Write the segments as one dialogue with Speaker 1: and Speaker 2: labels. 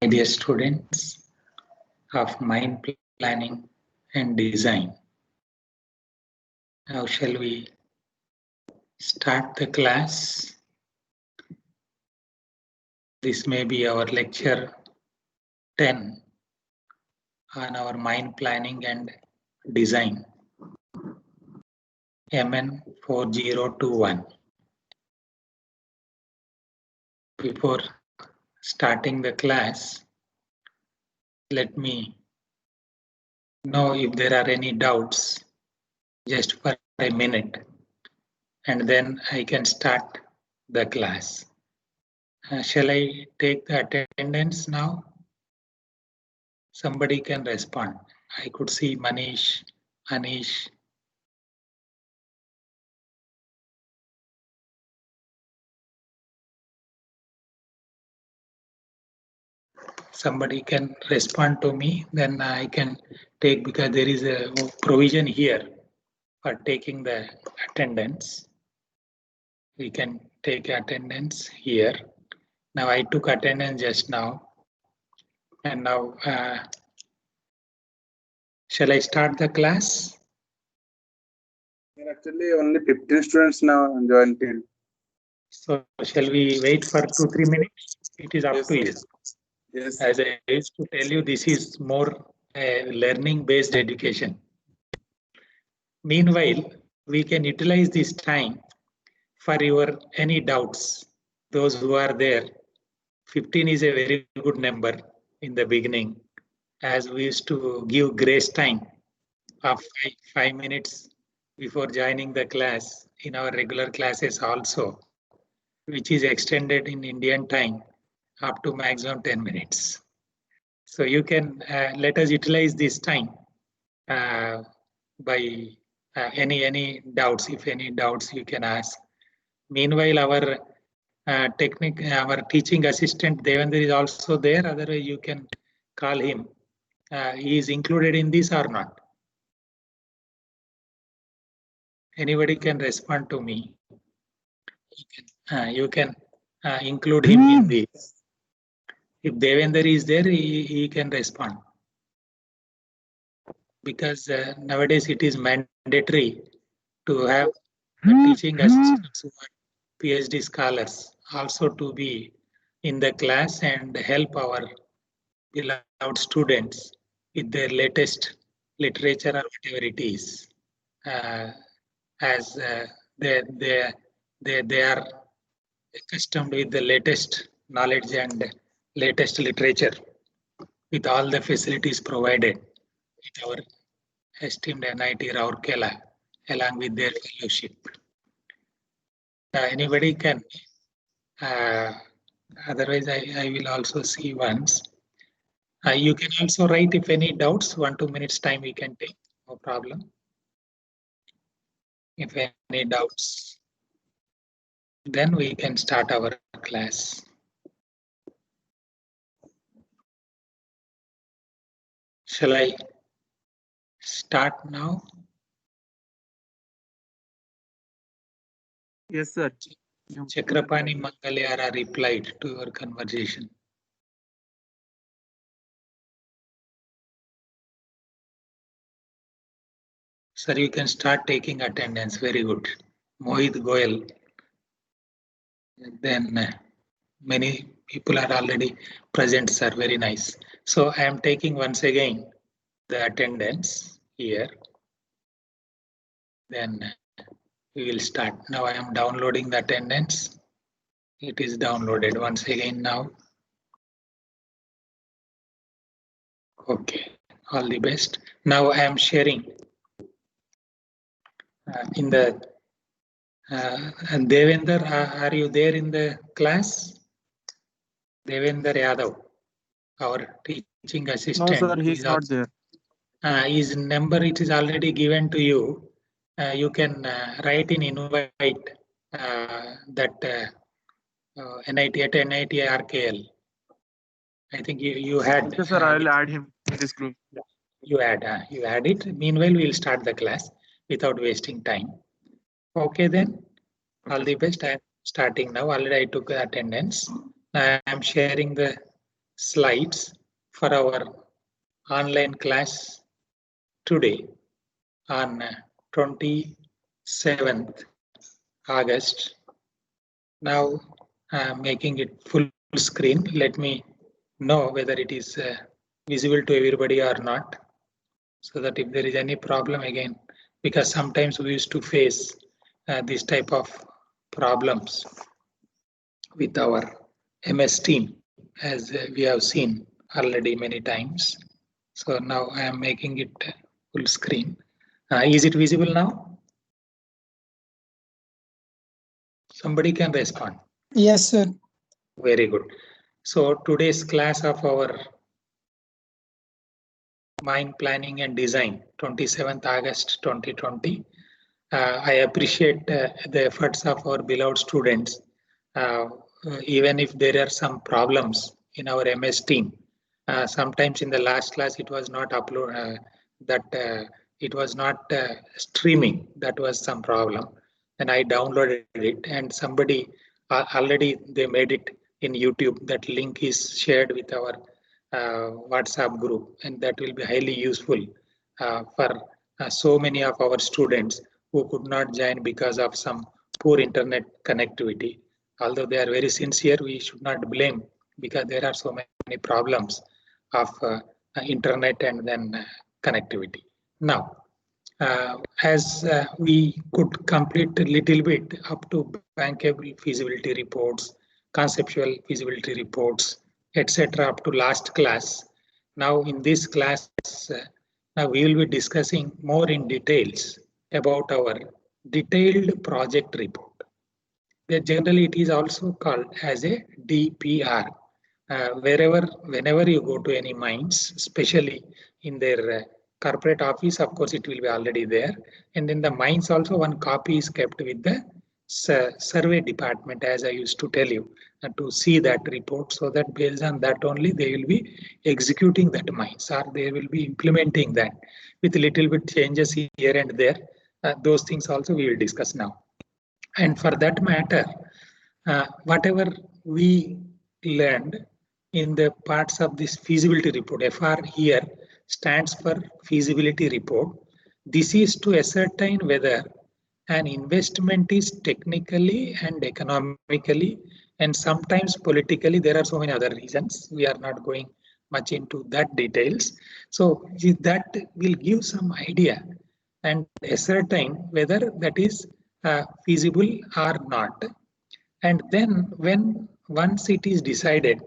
Speaker 1: My dear students of mind planning and design, now shall we start the class? This may be our lecture 10 on our mind planning and design, MN 4021. Before starting the class, let me know if there are any doubts just for a minute, and then I can start the class. Shall I take the attendance now? Somebody can respond. I could see Manish, Anish. Somebody can respond to me, then I can take, because there is a provision here for taking the attendance. We can take attendance here. Now I took attendance just now. And now, shall I start the class?
Speaker 2: Actually, only 15 students now joined till.
Speaker 1: So shall we wait for 2-3 minutes? It is up to you.
Speaker 2: Yes.
Speaker 1: As I used to tell you, this is more learning-based education. Meanwhile, we can utilize this time for your any doubts. Those who are there, 15 is a very good number in the beginning, as we used to give grace time of 5 minutes before joining the class in our regular classes also, which is extended in Indian time up to maximum 10 minutes. So you can let us utilize this time by any doubts. If any doubts, you can ask. Meanwhile, our our teaching assistant Devendra is also there. Otherwise, you can call him. He is included in this or not? Anybody can respond to me. You can include him in this. If Devendra is there, he can respond. Because nowadays it is mandatory to have teaching assistants who are PhD scholars also to be in the class and help our beloved students with their latest literature or whatever it is, as they are accustomed with the latest knowledge and latest literature with all the facilities provided at our esteemed NIT Rourkela along with their fellowship. Anybody can, otherwise I will also see once. You can also write if any doubts, 1-2 minutes time we can take, no problem. If any doubts, then we can start our class. Shall I start now?
Speaker 3: Yes, sir.
Speaker 1: Chakrapani Mangalyara replied to your conversation. Sir, you can start taking attendance. Very good. Mohit Goyal. Then many people are already present, sir. Very nice. So I am taking once again the attendance here. Then we will start. Now I am downloading the attendance. It is downloaded once again now. Okay, all the best. Now I am sharing in the and Devendra, are you there in the class? Devendra Yadav, our teaching assistant.
Speaker 3: No, sir, he's not there.
Speaker 1: His number, it is already given to you. You can write in invite that NIT at NIT RKL. I think you had.
Speaker 3: Okay, sir, I will add him in this group.
Speaker 1: You add it. Meanwhile, we'll start the class without wasting time. Okay, then. All the best. I am starting now. Already I took attendance. I am sharing the slides for our online class today on 27th August. Now I'm making it full screen. Let me know whether it is visible to everybody or not, so that if there is any problem again, because sometimes we used to face this type of problems with our MS team, as we have seen already many times. So now I am making it full screen. Is it visible now? Somebody can respond.
Speaker 4: Yes, sir.
Speaker 1: Very good. So today's class of our Mind Planning and Design, 27th August 2020. I appreciate the efforts of our beloved students. Even if there are some problems in our MS team, sometimes in the last class it was not it was not streaming. That was some problem, and I downloaded it, and somebody already they made it in YouTube. That link is shared with our WhatsApp group, and that will be highly useful for so many of our students who could not join because of some poor internet connectivity. Although they are very sincere, we should not blame, because there are so many problems of internet and then connectivity. Now, as we could complete a little bit up to bankable feasibility reports, conceptual feasibility reports, etc. up to last class. Now in this class, now we will be discussing more in details about our detailed project report. Generally, it is also called as a DPR. Whenever you go to any mines, especially in their corporate office, of course, it will be already there. And in the mines also, one copy is kept with the survey department, as I used to tell you, to see that report, so that based on that only they will be executing that mines, or they will be implementing that with a little bit changes here and there. Those things also we will discuss now. And for that matter, whatever we learned in the parts of this feasibility report, FR here stands for feasibility report. This is to ascertain whether an investment is technically and economically and sometimes politically. There are so many other reasons. We are not going much into that details. So that will give some idea and ascertain whether that is feasible or not. And then once it is decided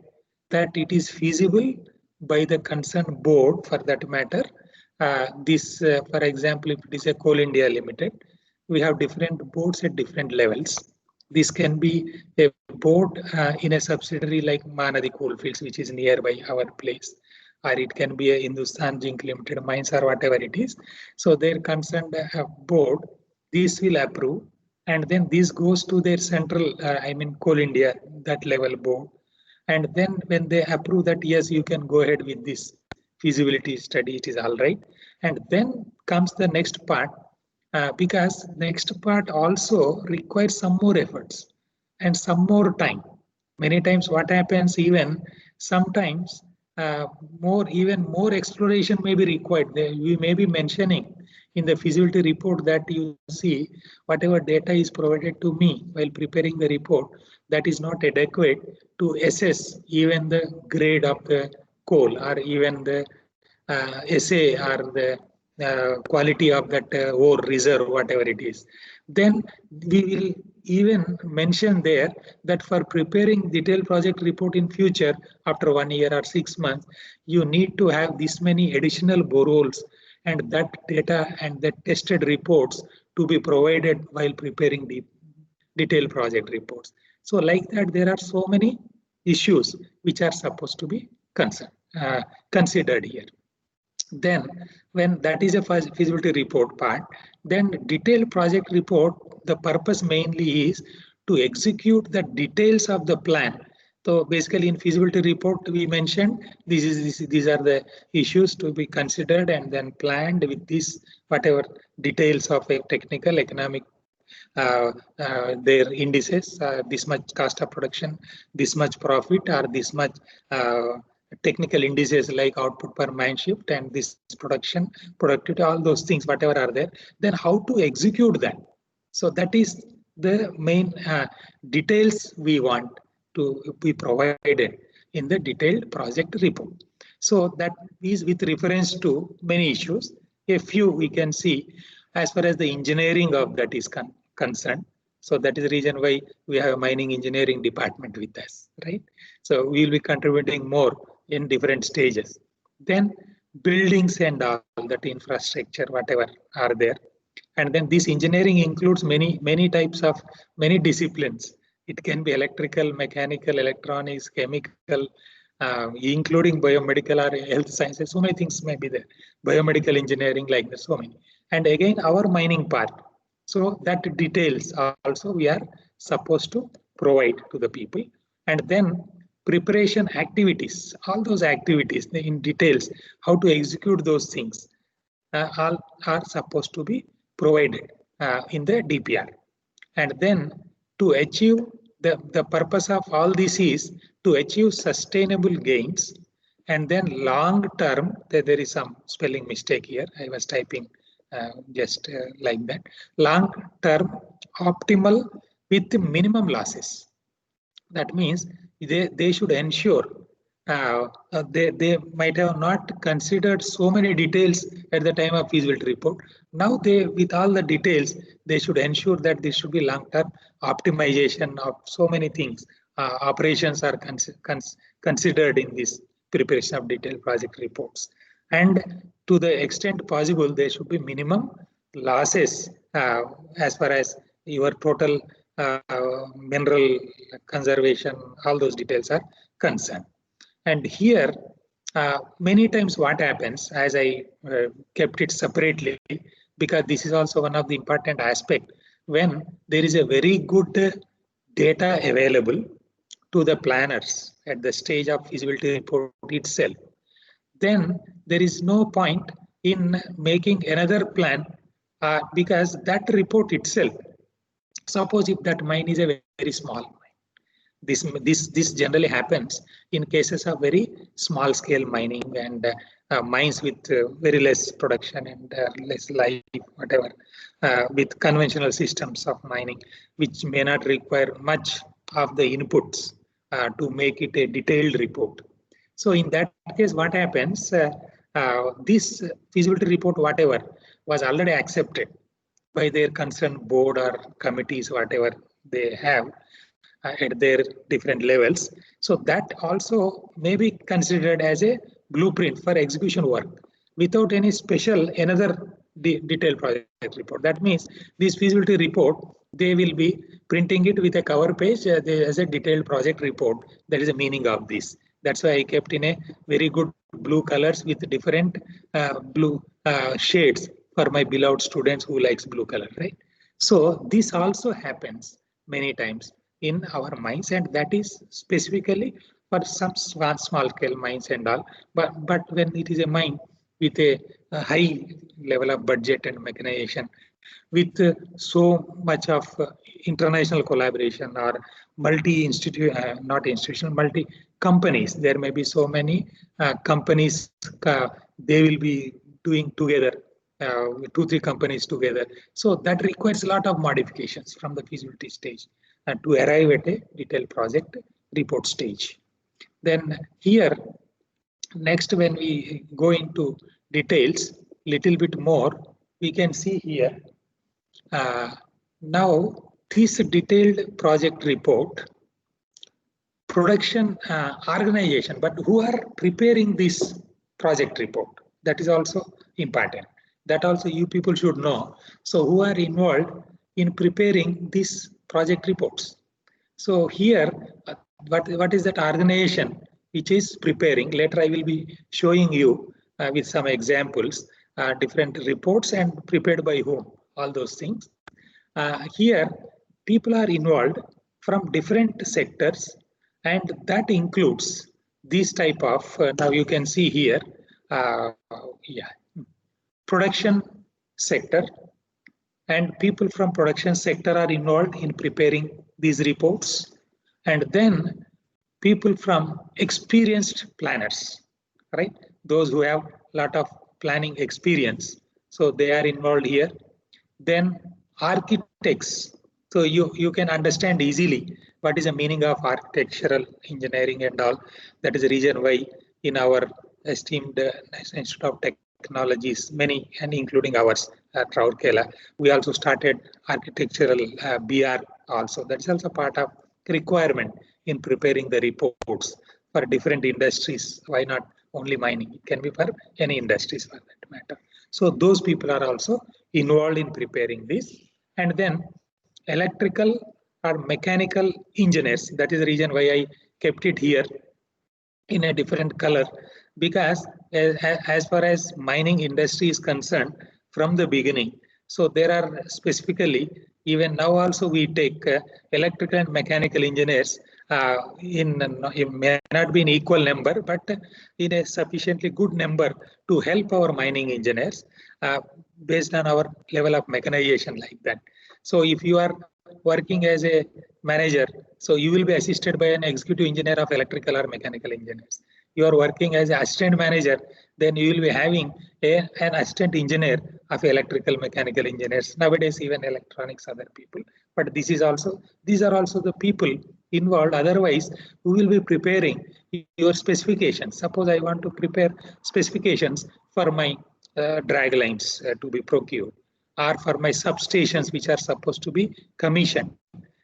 Speaker 1: that it is feasible by the concerned board, for that matter, for example, if it is a Coal India Limited, we have different boards at different levels. This can be a board in a subsidiary like Mahanadi Coalfields, which is nearby our place, or it can be a Hindustan Zinc Limited Mines or whatever it is. So their concerned board, this will approve, and then this goes to their central, Coal India, that level board. And then when they approve that, yes, you can go ahead with this feasibility study, it is all right. And then comes the next part, because next part also requires some more efforts and some more time. Many times what happens, even sometimes even more exploration may be required. We may be mentioning in the feasibility report that you see whatever data is provided to me while preparing the report, that is not adequate to assess even the grade of the coal, or even the assay or the quality of that ore reserve, whatever it is. Then we will even mention there that for preparing detailed project report in future, after 1 year or 6 months, you need to have this many additional boreholes and that data and the tested reports to be provided while preparing the detailed project reports. So like that, there are so many issues which are supposed to be considered here. Then when that is a feasibility report part, then detailed project report, the purpose mainly is to execute the details of the plan. So basically in feasibility report, we mentioned these are the issues to be considered and then planned with this, whatever details of a technical, economic, their indices, this much cost of production, this much profit, or this much technical indices like output per man shift and this production, productivity, all those things, whatever are there, then how to execute that. So that is the main details we want to be provided in the detailed project report. So that is with reference to many issues. A few we can see as far as the engineering of that is concerned. So that is the reason why we have a mining engineering department with us, right? So we will be contributing more in different stages. Then buildings and all that infrastructure, whatever are there. And then this engineering includes many types of many disciplines. It can be electrical, mechanical, electronics, chemical, including biomedical or health sciences. So many things may be there. Biomedical engineering, like that, so many. And again, our mining part. So that details also we are supposed to provide to the people. And then preparation activities, all those activities in details, how to execute those things, all are supposed to be provided in the DPR. And then to achieve the purpose of all this is to achieve sustainable gains. And then long term, there is some spelling mistake here. I was typing just like that. Long term optimal with minimum losses. That means they should ensure they might have not considered so many details at the time of feasibility report. Now with all the details, they should ensure that this should be long-term optimization of so many things. Operations are considered in this preparation of detailed project reports. And to the extent possible, there should be minimum losses as far as your total mineral conservation, all those details are concerned. And here, many times what happens, as I kept it separately, because this is also one of the important aspects, when there is a very good data available to the planners at the stage of feasibility report itself, then there is no point in making another plan because that report itself, suppose if that mine is a very small mine, this generally happens in cases of very small scale mining and mines with very less production and less life, whatever, with conventional systems of mining, which may not require much of the inputs to make it a detailed report. So in that case, what happens, this feasibility report, whatever, was already accepted by their concerned board or committees, whatever they have at their different levels. So that also may be considered as a blueprint for execution work without any special another detailed project report. That means this feasibility report, they will be printing it with a cover page as a detailed project report. That is the meaning of this. That's why I kept in a very good blue colors with different blue shades for my beloved students who likes blue color, right? So this also happens many times in our mines, and that is specifically for some small scale mines and all. But when it is a mine with a high level of budget and mechanization, with so much of international collaboration or multi-institute, not institutional, multi-companies, there may be so many companies, they will be doing together, 2-3 companies together. So that requires a lot of modifications from the feasibility stage and to arrive at a detailed project report stage. Then here, next when we go into details little bit more, we can see here, now this detailed project report, production organization, but who are preparing this project report, that is also important. That also you people should know. So who are involved in preparing these project reports? So here, what is that organization which is preparing? Later I will be showing you with some examples, different reports and prepared by whom, all those things. Here, people are involved from different sectors, and that includes these type of, now you can see here, production sector, and people from production sector are involved in preparing these reports. And then people from experienced planners, right? Those who have lot of planning experience. So they are involved here. Then architects. So you can understand easily what is the meaning of architectural engineering and all. That is the reason why in our esteemed National Institute of Technologies, many and including ours at Rourkela, we also started architectural BR also. That is also part of requirement in preparing the reports for different industries. Why not only mining? It can be for any industries for that matter. So those people are also involved in preparing this. And then electrical or mechanical engineers. That is the reason why I kept it here in a different color, because as far as mining industry is concerned from the beginning, so there are specifically, even now also we take electrical and mechanical engineers it may not be in equal number, but in a sufficiently good number to help our mining engineers based on our level of mechanization like that. So if you are working as a manager, so you will be assisted by an executive engineer of electrical or mechanical engineers. You are working as an assistant manager, then you will be having an assistant engineer of electrical mechanical engineers. Nowadays, even electronics, other people. But these are also the people involved. Otherwise, we will be preparing your specifications. Suppose I want to prepare specifications for my drag lines to be procured, or for my substations which are supposed to be commissioned.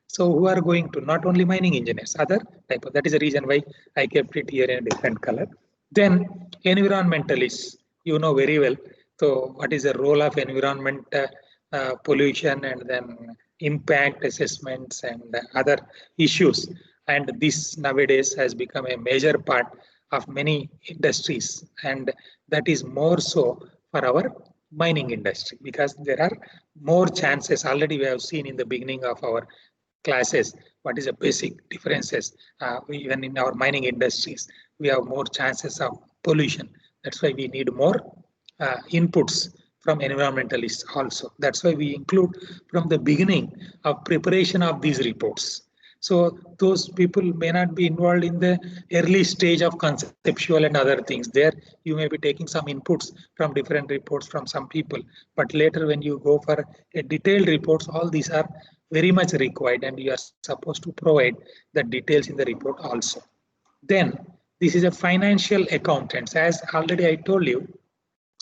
Speaker 1: So who are going to, not only mining engineers, other type of, that is the reason why I kept it here in a different color. Then environmentalists, you know very well. So what is the role of environment, pollution, and then impact assessments and other issues. And this nowadays has become a major part of many industries. And that is more so for our mining industry, because there are more chances. Already we have seen in the beginning of our classes what is the basic differences. Even in our mining industries, we have more chances of pollution. That's why we need more inputs from environmentalists also. That's why we include from the beginning of preparation of these reports. So those people may not be involved in the early stage of conceptual and other things. There you may be taking some inputs from different reports from some people, but later when you go for a detailed reports, all these are very much required, and you are supposed to provide the details in the report also. Then this is a financial accountants. As already I told you,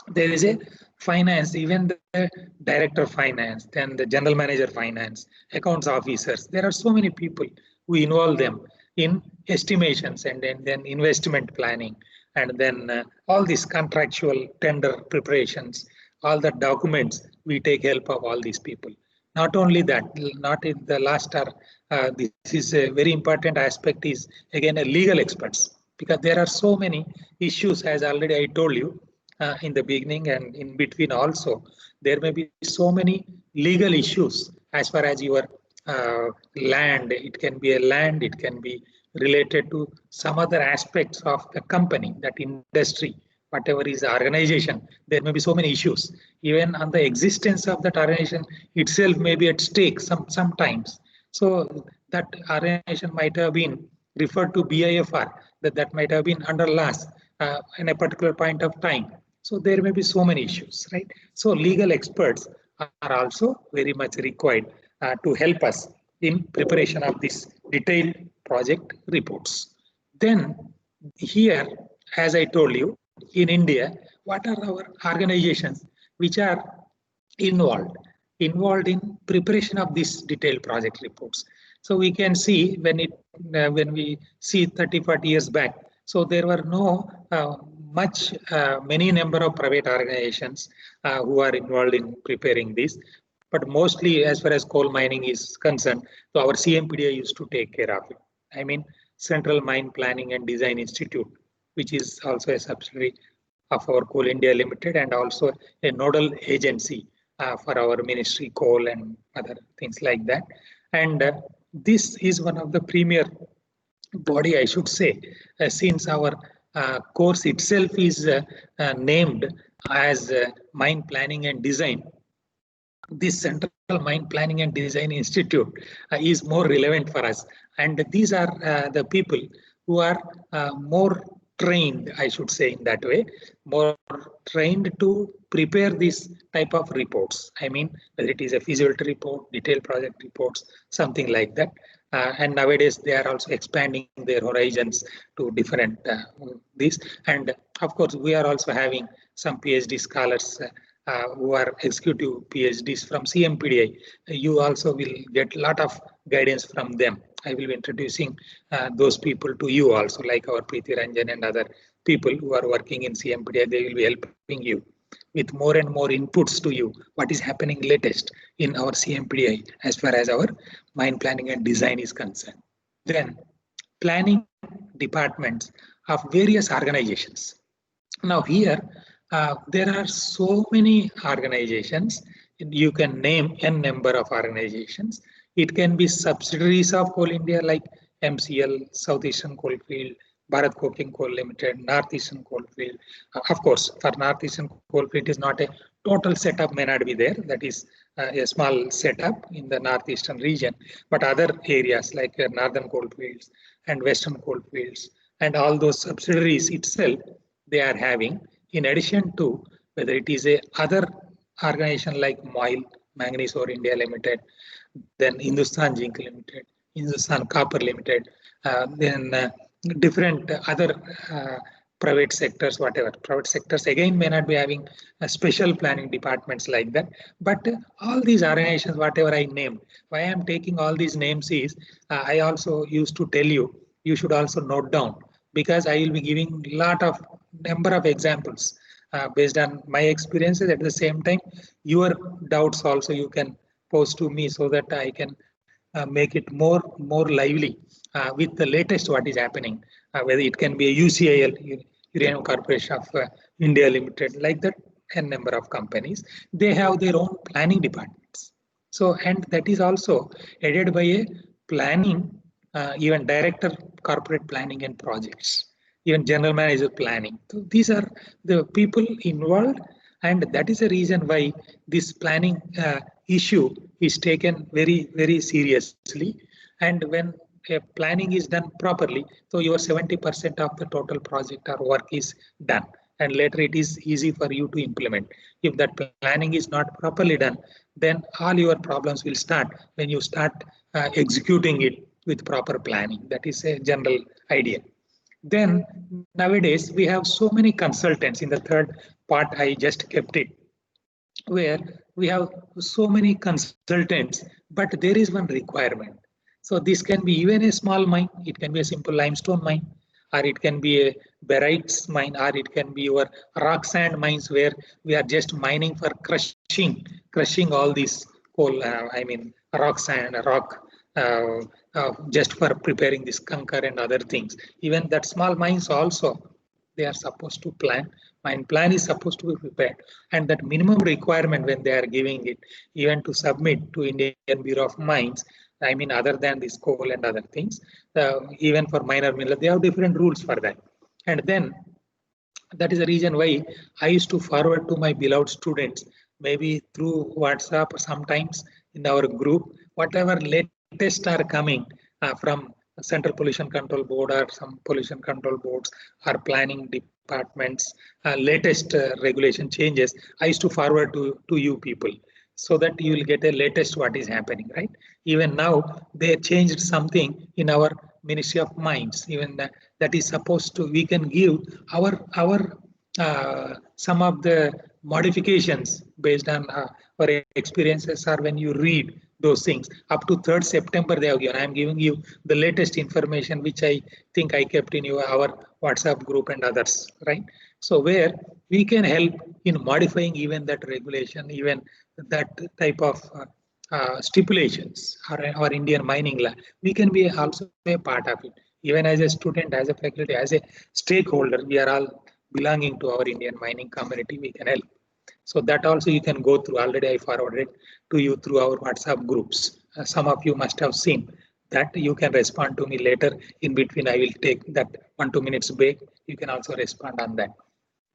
Speaker 1: there is a finance, even the director of finance, then the general manager finance, accounts officers. There are so many people who involve them in estimations and then investment planning, and then all these contractual tender preparations, all the documents, we take help of all these people. Not only that, not in the last hour, this is a very important aspect is again a legal experts, because there are so many issues, as already I told you in the beginning and in between also. There may be so many legal issues as far as your land. It can be a land, it can be related to some other aspects of the company, that industry, whatever is the organization. There may be so many issues. Even on the existence of that organization itself may be at stake sometimes. So that organization might have been referred to BIFR, that might have been under loss in a particular point of time. So there may be so many issues, right? So legal experts are also very much required to help us in preparation of this detailed project reports. Then here, as I told you, in India, what are our organizations which are involved in preparation of these detailed project reports? So we can see when we see 30-40 years back, so there were no many number of private organizations who are involved in preparing this. But mostly as far as coal mining is concerned, so our CMPDI used to take care of it. I mean, Central Mine Planning and Design Institute, which is also a subsidiary of our Coal India Limited and also a nodal agency for our ministry, coal and other things like that. And this is one of the premier body, I should say, since our course itself is named as Mine Planning and Design. This Central Mine Planning and Design Institute is more relevant for us. And these are the people who are more trained, I should say in that way, more trained to prepare this type of reports. I mean, whether it is a feasibility report, detailed project reports, something like that. And nowadays they are also expanding their horizons to different this. And of course, we are also having some PhD scholars who are executive PhDs from CMPDI. You also will get a lot of guidance from them. I will be introducing those people to you also, like our Preeti Ranjan and other people who are working in CMPDI. They will be helping you with more and more inputs to you, what is happening latest in our CMPDI as far as our mine planning and design is concerned. Then planning departments of various organizations. Now here, there are so many organizations. You can name n number of organizations. It can be subsidiaries of Coal India like MCL, Southeastern Coalfield, Bharat Coking Coal Limited, Northeastern Coalfield. Of course, for Northeastern Coalfield, it is not a total setup may not be there. That is a small setup in the Northeastern region. But other areas like Northern Coalfields and Western Coalfields and all those subsidiaries itself, they are having, in addition to whether it is a other organization like MOIL, Manganese Ore India Limited, then Hindustan Zinc Limited, Hindustan Copper Limited, then different other private sectors, whatever. Private sectors again may not be having special planning departments like that, but all these organizations, whatever I named, why I am taking all these names is, I also used to tell you, you should also note down, because I will be giving lot of number of examples based on my experiences. At the same time, your doubts also you can pose to me so that I can make it more lively with the latest what is happening, whether it can be a UCIL, Uranium Corporation of India Limited, like that, n number of companies. They have their own planning departments. So, and that is also headed by a planning, even director corporate planning and projects, even general manager planning. So these are the people involved, and that is the reason why this planning issue is taken very seriously. And when a planning is done properly, so your 70% of the total project or work is done, and later it is easy for you to implement. If that planning is not properly done, then all your problems will start when you start executing it with proper planning. That is a general idea. Then nowadays we have so many consultants. In the third part, I just kept it, where we have so many consultants, but there is one requirement. So this can be even a small mine, it can be a simple limestone mine, or it can be a barites mine, or it can be your rock sand mines where we are just mining for crushing all these coal, rock sand, rock, just for preparing this conker and other things. Even that small mines also, they are supposed to plan. Mine plan is supposed to be prepared, and that minimum requirement when they are giving it, even to submit to Indian Bureau of Mines, I mean, other than this coal and other things, even for minor mineral, they have different rules for that. And then that is the reason why I used to forward to my beloved students, maybe through WhatsApp or sometimes in our group, whatever latest are coming from Central Pollution Control Board or some pollution control boards or planning departments, latest regulation changes, I used to forward to you people, so that you will get a latest what is happening, right? Even now they changed something in our Ministry of Mines, even that is supposed to, we can give our some of the modifications based on our experiences, or when you read those things up to 3rd September they have given. I am giving you the latest information which I think I kept in our WhatsApp group and others, right? So where we can help in modifying even that regulation, even that type of stipulations or Indian mining law, we can be also a part of it. Even as a student, as a faculty, as a stakeholder, we are all belonging to our Indian mining community, we can help. So that also you can go through. Already I forwarded to you through our WhatsApp groups. Some of you must have seen that. You can respond to me later. In between, I will take that 1-2 minutes break. You can also respond on that.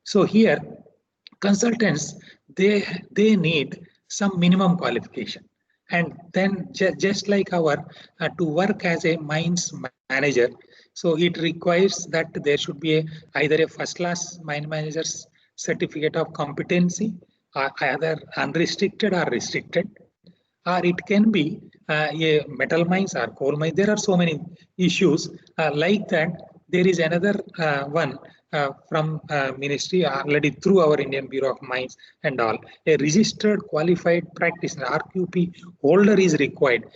Speaker 1: So here, consultants, they need some minimum qualification. And then just like our, to work as a mines manager, So it requires that there should be either a first-class mine manager's certificate of competency, or either unrestricted or restricted, or it can be a metal mines or coal mines. There are so many issues like that. There is another one from ministry already through our Indian Bureau of Mines and all. A registered qualified practitioner RQP holder is required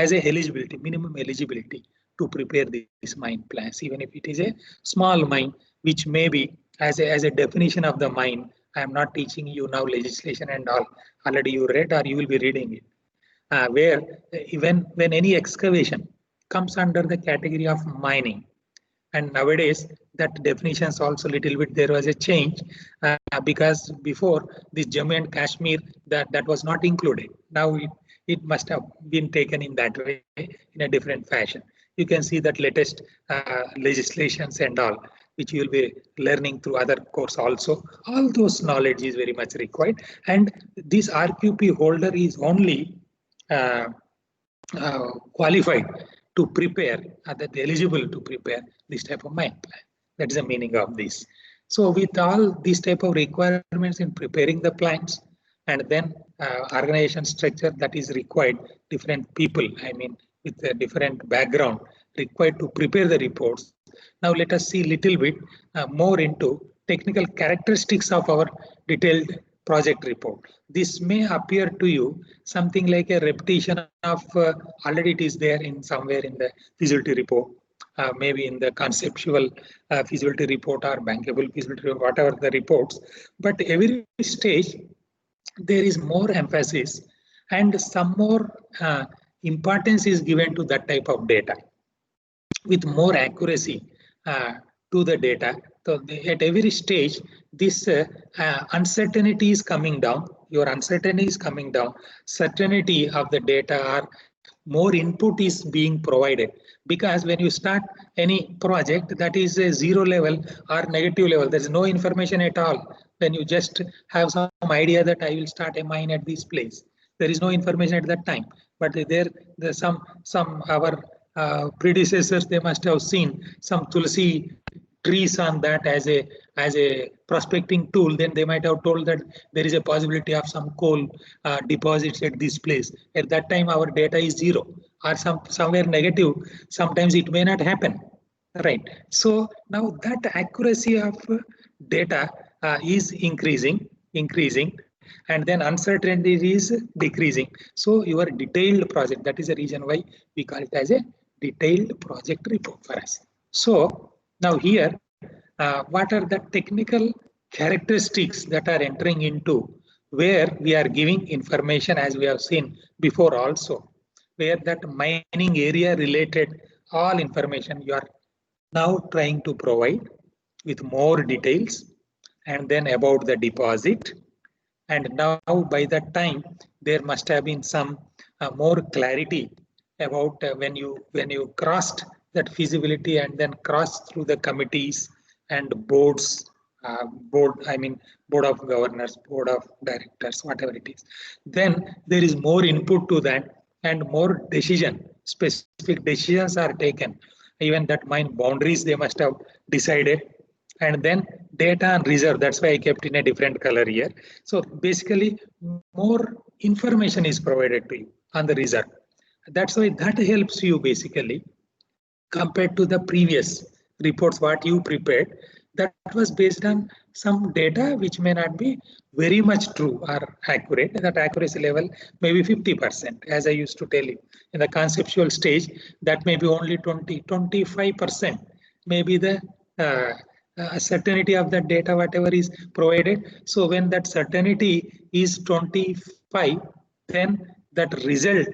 Speaker 1: as a eligibility, minimum eligibility to prepare these mine plans, even if it is a small mine, which may be as a definition of the mine. I am not teaching you now legislation and all. Already you read or you will be reading it. Where even when any excavation comes under the category of mining, and nowadays that definition is also little bit, there was a change because before this Jammu and Kashmir that was not included. Now it must have been taken in that way, in a different fashion. You can see that latest legislations and all, which you will be learning through other course also. All those knowledge is very much required, and this RQP holder is only qualified to prepare, that eligible to prepare this type of mine plan. That is the meaning of this. So with all these type of requirements in preparing the plans, and then organization structure that is required, different people, I mean, with a different background required to prepare the reports. Now let us see little bit more into technical characteristics of our detailed project report. This may appear to you something like a repetition of already it is there in somewhere in the feasibility report, maybe in the conceptual feasibility report or bankable feasibility report, whatever the reports. But every stage there is more emphasis and some more importance is given to that type of data with more accuracy to the data. So at every stage, this uncertainty is coming down. Your uncertainty is coming down. Certainty of the data or more input is being provided. Because when you start any project that is a zero level or negative level, there is no information at all. When you just have some idea that I will start a mine at this place, there is no information at that time. But there's some our predecessors, they must have seen some tulsi trees on that as a prospecting tool. Then they might have told that there is a possibility of some coal deposits at this place. At that time, our data is zero or somewhere negative. Sometimes it may not happen, right? So now that accuracy of data is increasing, and then uncertainty is decreasing. So your detailed project, that is the reason why we call it as a detailed project report for us. So now here, what are the technical characteristics that are entering into where we are giving information, as we have seen before also, where that mining area related all information you are now trying to provide with more details, and then about the deposit. And now by that time, there must have been some more clarity about when you crossed that feasibility and then crossed through the committees and boards, board of governors, board of directors, whatever it is. Then there is more input to that and more specific decisions are taken. Even that mine boundaries they must have decided. And then data and reserve, that's why I kept in a different color here. So basically more information is provided to you on the reserve. That's why that helps you basically compared to the previous reports what you prepared. That was based on some data which may not be very much true or accurate. That accuracy level may be 50%, as I used to tell you. In the conceptual stage, that may be only 25%. Maybe the certainty of that data, whatever is provided. So when that certainty is 25, then that result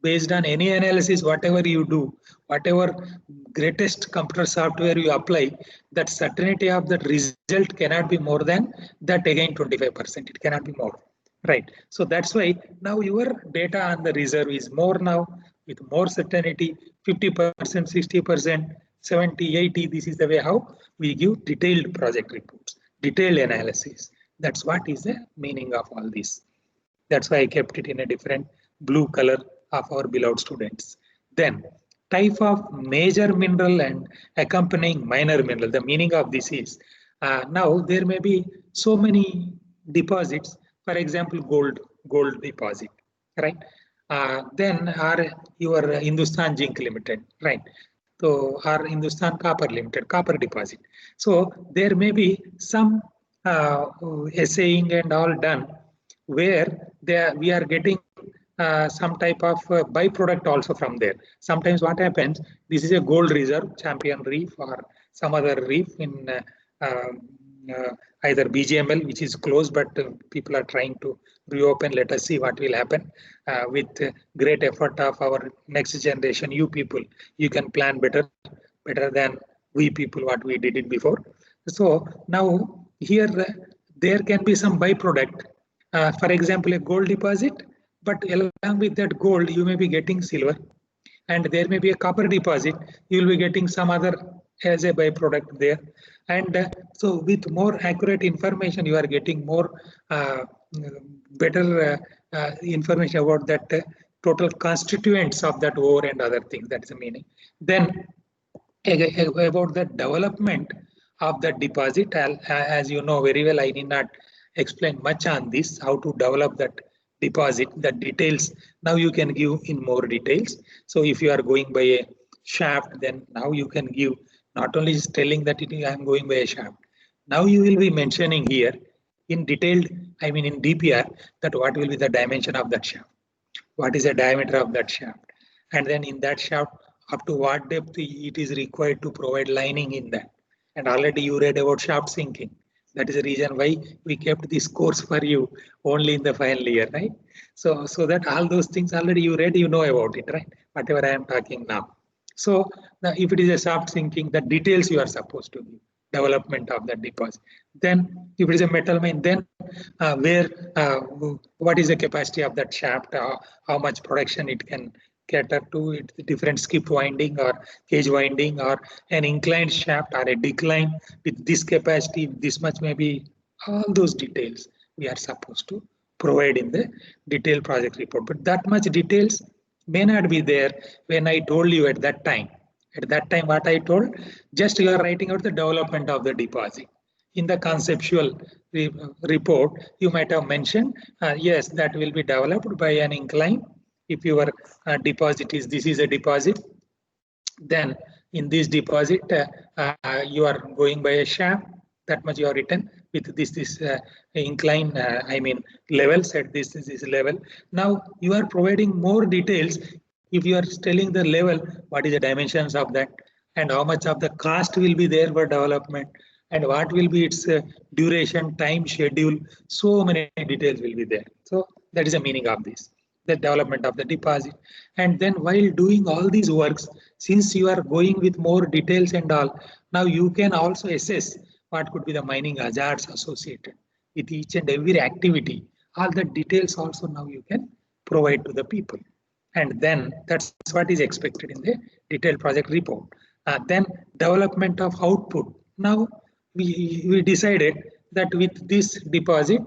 Speaker 1: based on any analysis, whatever you do, whatever greatest computer software you apply, that certainty of that result cannot be more than that, again 25%. It cannot be more, right? So that's why now your data on the reserve is more now with more certainty, 50%, 60%, 70, 80. This is the way how we give detailed project reports, detailed analysis. That's what is the meaning of all this. That's why I kept it in a different blue color of our beloved students. Then type of major mineral and accompanying minor mineral. The meaning of this is now there may be so many deposits. For example, gold deposit, right? Then are your Hindustan Zinc Limited, right? So our Hindustan Copper Limited, copper deposit. So there may be some assaying and all done where we are getting some type of byproduct also from there. Sometimes what happens, this is a gold reserve, Champion Reef or some other reef in either BGML, which is closed, but people are trying to reopen. Let us see what will happen with great effort of our next generation. You people, you can plan better than we people what we did it before. So now here there can be some byproduct. For example, a gold deposit, but along with that gold, you may be getting silver, and there may be a copper deposit. You will be getting some other as a byproduct there, and so with more accurate information, you are getting more better information about that total constituents of that ore and other things. That's the meaning. Then about the development of the deposit, as you know very well, I need not explain much on this, how to develop that deposit, the details. Now you can give in more details. So if you are going by a shaft, then now you can give not only just telling that I am going by a shaft. Now you will be mentioning here in detailed, I mean in DPR, that what will be the dimension of that shaft, what is the diameter of that shaft, and then in that shaft up to what depth it is required to provide lining in that. And already you read about shaft sinking. That is the reason why we kept this course for you only in the final year, right? So that all those things already you read, you know about it, right? Whatever I am talking now. So now if it is a shaft sinking, the details you are supposed to give, development of that deposit. Then if it is a metal mine, then what is the capacity of that shaft, how much production it can cater to, it different skip winding or cage winding or an inclined shaft or a decline with this capacity, this much maybe, all those details we are supposed to provide in the detailed project report. But that much details may not be there when I told you at that time. At that time, what I told, just you are writing out the development of the deposit. In the conceptual report, you might have mentioned, yes, that will be developed by an incline. If your deposit is, this is a deposit, then in this deposit, you are going by a shaft, that much you are written with this incline, I mean levels at this level. Now you are providing more details. If you are telling the level, what is the dimensions of that, and how much of the cost will be there for development, and what will be its duration, time, schedule, so many details will be there. So that is the meaning of this, the development of the deposit. And then while doing all these works, since you are going with more details and all, now you can also assess what could be the mining hazards associated with each and every activity. All the details also now you can provide to the people. And then that's what is expected in the detailed project report. Then development of output. Now we decided that with this deposit,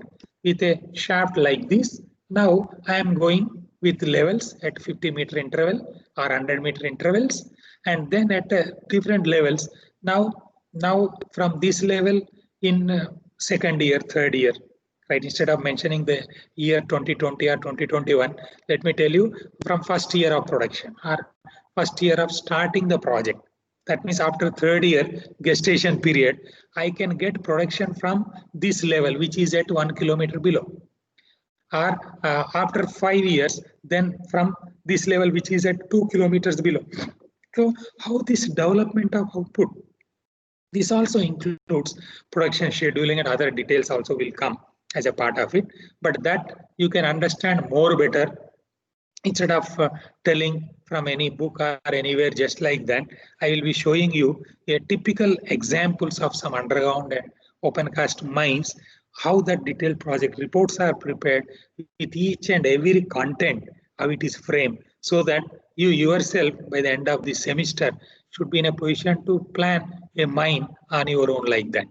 Speaker 1: with a shaft like this, now I am going with levels at 50-meter interval or 100-meter intervals, and then at different levels. Now from this level in second year, third year, right? Instead of mentioning the year 2020 or 2021, let me tell you from first year of production or first year of starting the project. That means after third year gestation period, I can get production from this level, which is at 1 kilometer below. Or after 5 years, then from this level, which is at 2 kilometers below. So how this development of output, this also includes production scheduling and other details also will come as a part of it. But that you can understand more better instead of telling from any book or anywhere just like that. I will be showing you a typical examples of some underground and open cast mines, how that detailed project reports are prepared with each and every content, how it is framed, so that you yourself by the end of the semester should be in a position to plan a mine on your own like that.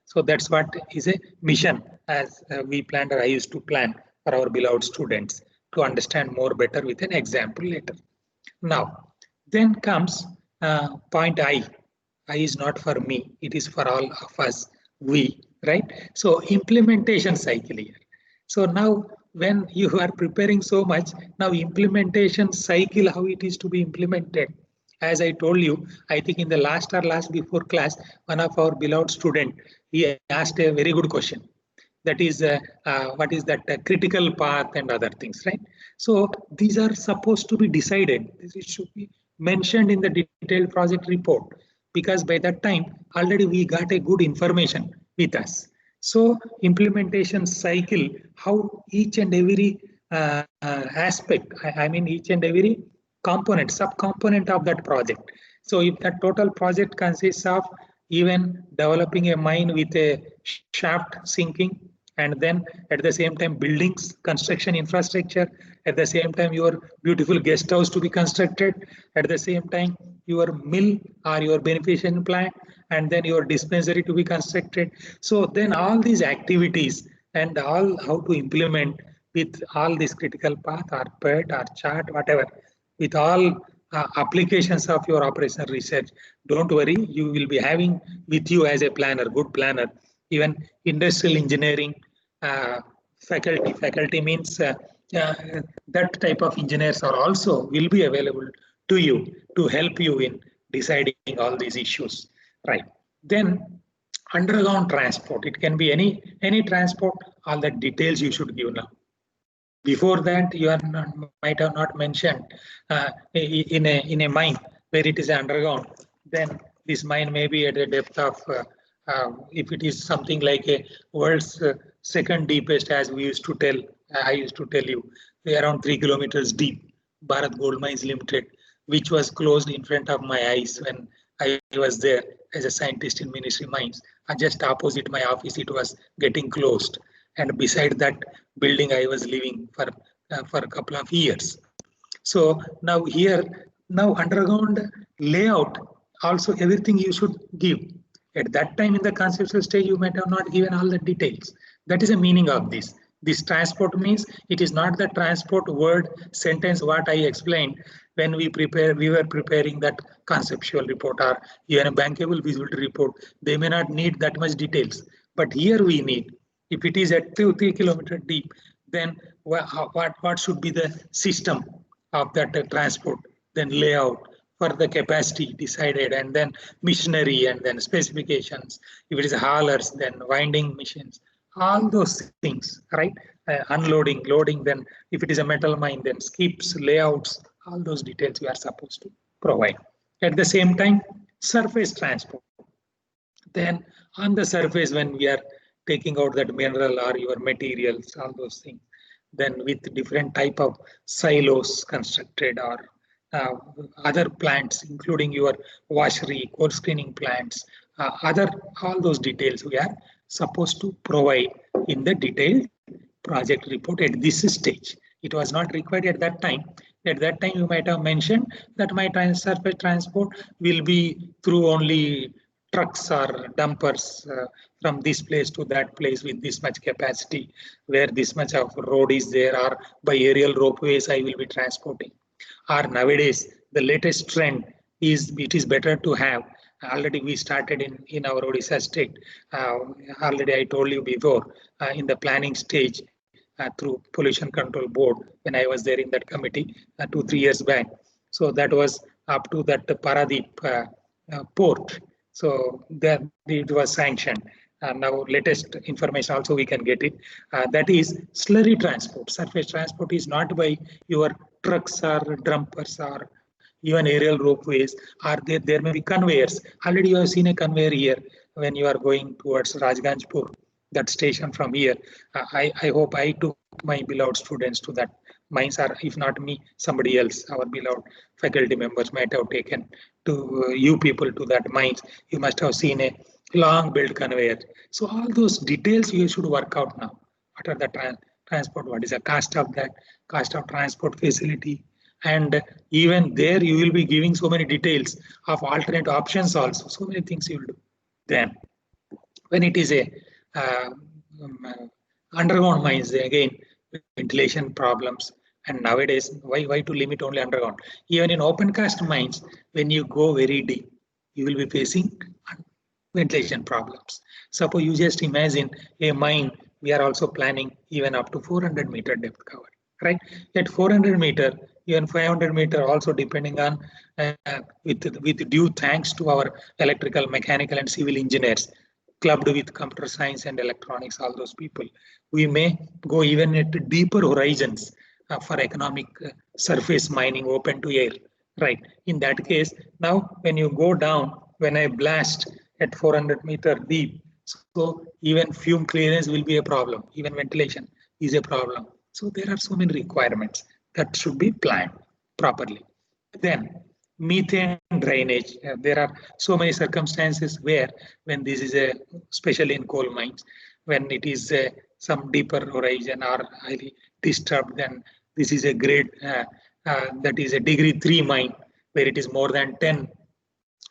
Speaker 1: So that's what is a mission as we planned, or I used to plan for our beloved students to understand more better with an example later. Now, Then comes point I. I is not for me, it is for all of us, we, right? So implementation cycle here. So now when you are preparing so much, now implementation cycle, how it is to be implemented. As I told you, I think in the last or last before class, one of our beloved student, he asked a very good question. That is, what is that critical path and other things, right? So these are supposed to be decided. This should be mentioned in the detailed project report, because by that time already we got a good information with us. So implementation cycle, how each and every aspect, I mean each and every component, subcomponent of that project. So if that total project consists of even developing a mine with a shaft sinking, and then at the same time buildings, construction infrastructure, at the same time your beautiful guest house to be constructed, at the same time your mill or your beneficiation plant, and then your dispensary to be constructed. So then all these activities and all how to implement with all this critical path or PERT or chart, whatever, with all applications of your operational research. Don't worry, you will be having with you as a planner, good planner, even industrial engineering faculty. Faculty means uh, that type of engineers are also will be available to you to help you in deciding all these issues, right? Then underground transport, it can be any transport, all the details you should give now. Before that, you are not, might have not mentioned in a mine where it is underground. Then this mine may be at a depth of, if it is something like a world's second deepest, as we used to tell, I used to tell you, around 3 kilometers deep, Bharat Gold Mines Limited, which was closed in front of my eyes when I was there as a scientist in Ministry Mines. Just opposite my office, it was getting closed, and beside that building I was living for a couple of years. So now here, now underground layout, also everything you should give. At that time in the conceptual stage, you might have not given all the details. That is the meaning of this. This transport means it is not the transport word sentence what I explained when we were preparing that conceptual report or even a bankable feasibility report. They may not need that much details, but here we need. If it is at 3 kilometers deep, then what should be the system of that transport, then layout for the capacity decided, and then machinery, and then specifications. If it is haulers, then winding machines, all those things, right? Unloading, loading, then if it is a metal mine, then skips, layouts, all those details we are supposed to provide. At the same time, surface transport. Then on the surface, when we are taking out that mineral or your materials, all those things, then with different type of silos constructed or uh, other plants, including your washery, core screening plants, other all those details we are supposed to provide in the detailed project report at this stage. It was not required at that time. At that time, you might have mentioned that my surface transport will be through only trucks or dumpers from this place to that place with this much capacity, where this much of road is there, or by aerial ropeways I will be transporting. Or nowadays, the latest trend is it is better to have. Already we started in our Odisha state. Already I told you before, in the planning stage, through Pollution Control Board, when I was there in that committee 2-3 years back. So that was up to that Paradip port. So that it was sanctioned. Now latest information also we can get it. That is slurry transport. Surface transport is not by your trucks or dumpers or even aerial ropeways. Are there may be conveyors. Already you have seen a conveyor here when you are going towards Rajganjpur, that station from here. I hope I took my beloved students to that mines, or if not me, somebody else, our beloved faculty members might have taken to you people to that mines. You must have seen a long built conveyor. So all those details you should work out now. What are the transport? What is the cost of that? Cost of transport facility? And even there you will be giving so many details of alternate options also. So many things you will do. Then when it is a uh, underground mines, again ventilation problems, And nowadays, why to limit only underground? Even in open cast mines, when you go very deep, you will be facing ventilation problems. Suppose you just imagine a mine, we are also planning even up to 400-meter depth cover, right? At 400-meter, even 500-meter also depending on, with due thanks to our electrical, mechanical and civil engineers, clubbed with computer science and electronics, all those people, we may go even at deeper horizons for economic surface mining open to air, right? In that case, now when you go down, when I blast at 400-meter deep, so even fume clearance will be a problem, even ventilation is a problem. So there are so many requirements that should be planned properly. Then methane drainage. There are so many circumstances where when this is especially in coal mines, when it is some deeper horizon or highly disturbed, then this is a grade that is a degree 3 mine where it is more than 10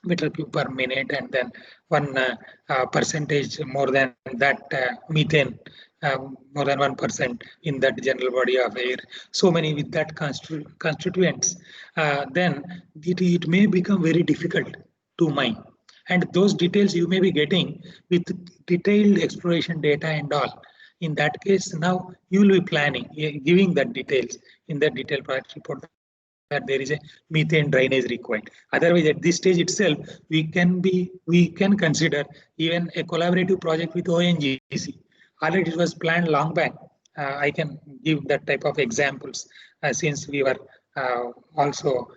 Speaker 1: meter cube per minute, and then one percentage more than that methane, more than 1% in that general body of air. So many with that constituents, then it may become very difficult to mine. And those details you may be getting with detailed exploration data and all. In that case, now you will be planning, giving that details in that detailed project report, that there is a methane drainage required. Otherwise, at this stage itself, we can consider even a collaborative project with ONGC. Already it was planned long back. I can give that type of examples since we were also